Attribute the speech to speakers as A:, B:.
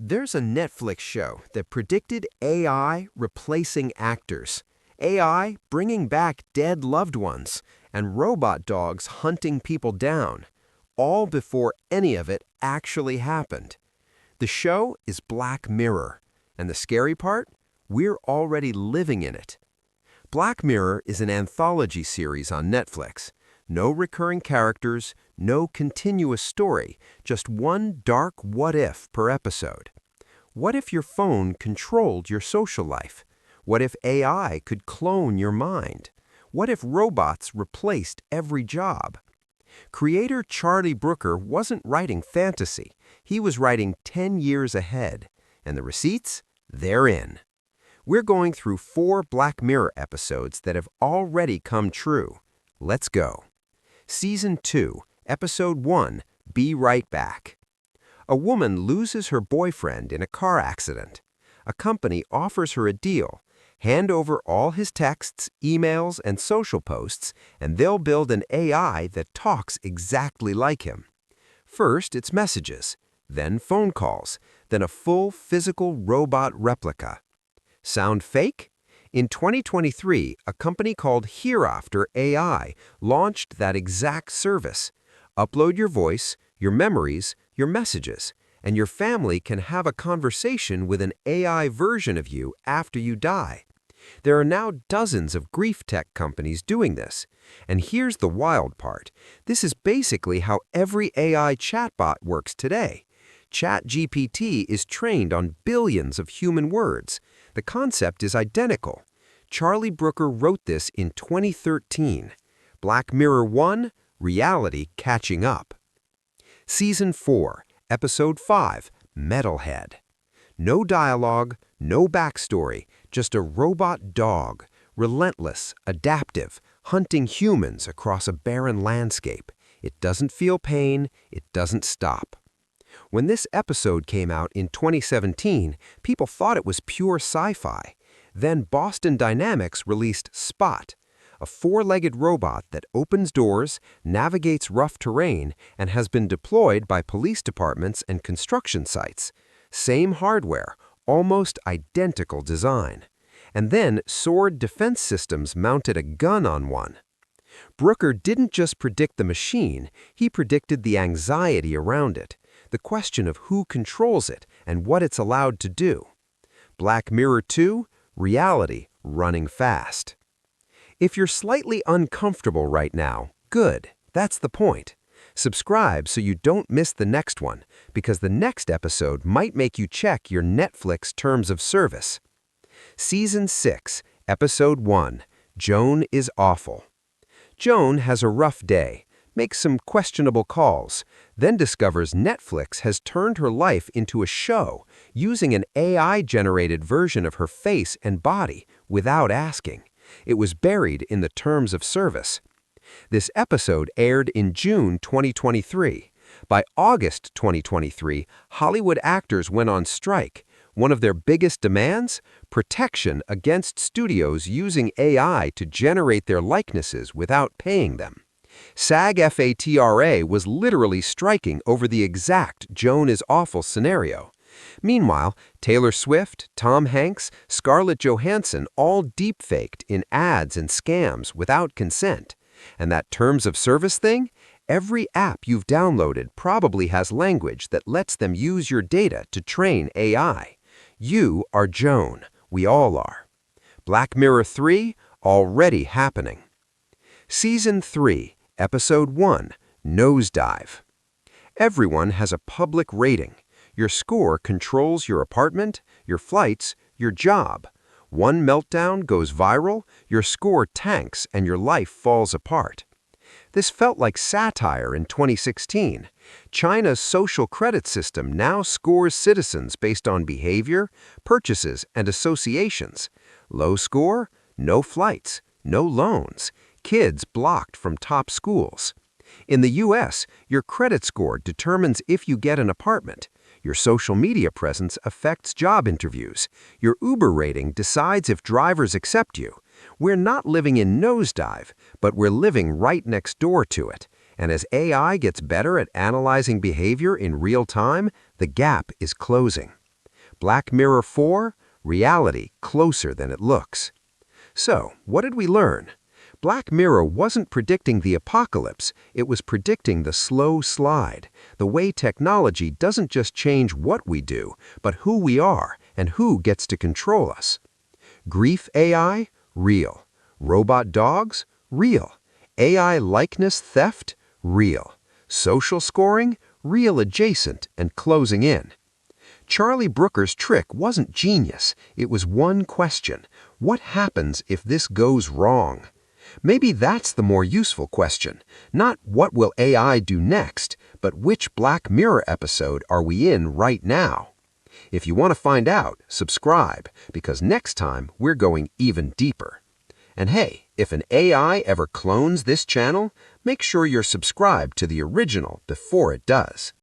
A: There's a Netflix show that predicted AI replacing actors, AI bringing back dead loved ones, and robot dogs hunting people down, all before any of it actually happened. The show is Black Mirror, and the scary part? We're already living in it. Black Mirror is an anthology series on Netflix. No recurring characters, no continuous story, just one dark what-if per episode. What if your phone controlled your social life? What if AI could clone your mind? What if robots replaced every job? Creator Charlie Brooker wasn't writing fantasy. He was writing 10 years ahead. And the receipts? They're in. We're going through 4 Black Mirror episodes that have already come true. Let's go. Season 2, Episode 1, Be Right Back. A woman loses her boyfriend in a car accident. A company offers her a deal. Hand over all his texts, emails, and social posts, and they'll build an AI that talks exactly like him. First, it's messages, then phone calls, then a full physical robot replica. Sound fake? In 2023, a company called Hereafter AI launched that exact service. Upload your voice, your memories, your messages, and your family can have a conversation with an AI version of you after you die. There are now dozens of grief tech companies doing this. And here's the wild part. This is basically how every AI chatbot works today. ChatGPT is trained on billions of human words. The concept is identical. Charlie Brooker wrote this in 2013. Black Mirror 1, Reality Catching Up. Season 4, Episode 5, Metalhead. No dialogue, no backstory, just a robot dog, relentless, adaptive, hunting humans across a barren landscape. It doesn't feel pain, it doesn't stop. When this episode came out in 2017, people thought it was pure sci-fi. Then Boston Dynamics released Spot, a 4-legged robot that opens doors, navigates rough terrain, and has been deployed by police departments and construction sites. Same hardware, almost identical design. And then Sword Defense Systems mounted a gun on one. Brooker didn't just predict the machine, he predicted the anxiety around it, the question of who controls it and what it's allowed to do. Black Mirror 2, Reality Running Fast. If you're slightly uncomfortable right now, good, that's the point. Subscribe so you don't miss the next one, because the next episode might make you check your Netflix terms of service. Season 6, Episode 1, Joan Is Awful. Joan has a rough day, makes some questionable calls, then discovers Netflix has turned her life into a show using an AI-generated version of her face and body without asking. It was buried in the terms of service. This episode aired in June 2023. By August 2023, Hollywood actors went on strike. One of their biggest demands? Protection against studios using AI to generate their likenesses without paying them. SAG-AFTRA was literally striking over the exact Joan Is Awful scenario. Meanwhile, Taylor Swift, Tom Hanks, Scarlett Johansson all deepfaked in ads and scams without consent. And that terms of service thing? Every app you've downloaded probably has language that lets them use your data to train AI. You are Joan. We all are. Black Mirror 3, already happening. Season 3, Episode 1, Nosedive. Everyone has a public rating. Your score controls your apartment, your flights, your job. One meltdown goes viral, your score tanks, and your life falls apart. This felt like satire in 2016. China's social credit system now scores citizens based on behavior, purchases, and associations. Low score? No flights, no loans. Kids blocked from top schools. In the US, your credit score determines if you get an apartment. Your social media presence affects job interviews. Your Uber rating decides if drivers accept you. We're not living in Nosedive, but we're living right next door to it. And as AI gets better at analyzing behavior in real time, the gap is closing. Black Mirror 4, reality closer than it looks. So, what did we learn? Black Mirror wasn't predicting the apocalypse, it was predicting the slow slide, the way technology doesn't just change what we do, but who we are and who gets to control us. Grief AI? Real. Robot dogs? Real. AI likeness theft? Real. Social scoring? Real adjacent and closing in. Charlie Brooker's trick wasn't genius, it was one question. What happens if this goes wrong? Maybe that's the more useful question. Not what will AI do next, but which Black Mirror episode are we in right now? If you want to find out, subscribe, because next time we're going even deeper. And hey, if an AI ever clones this channel, make sure you're subscribed to the original before it does.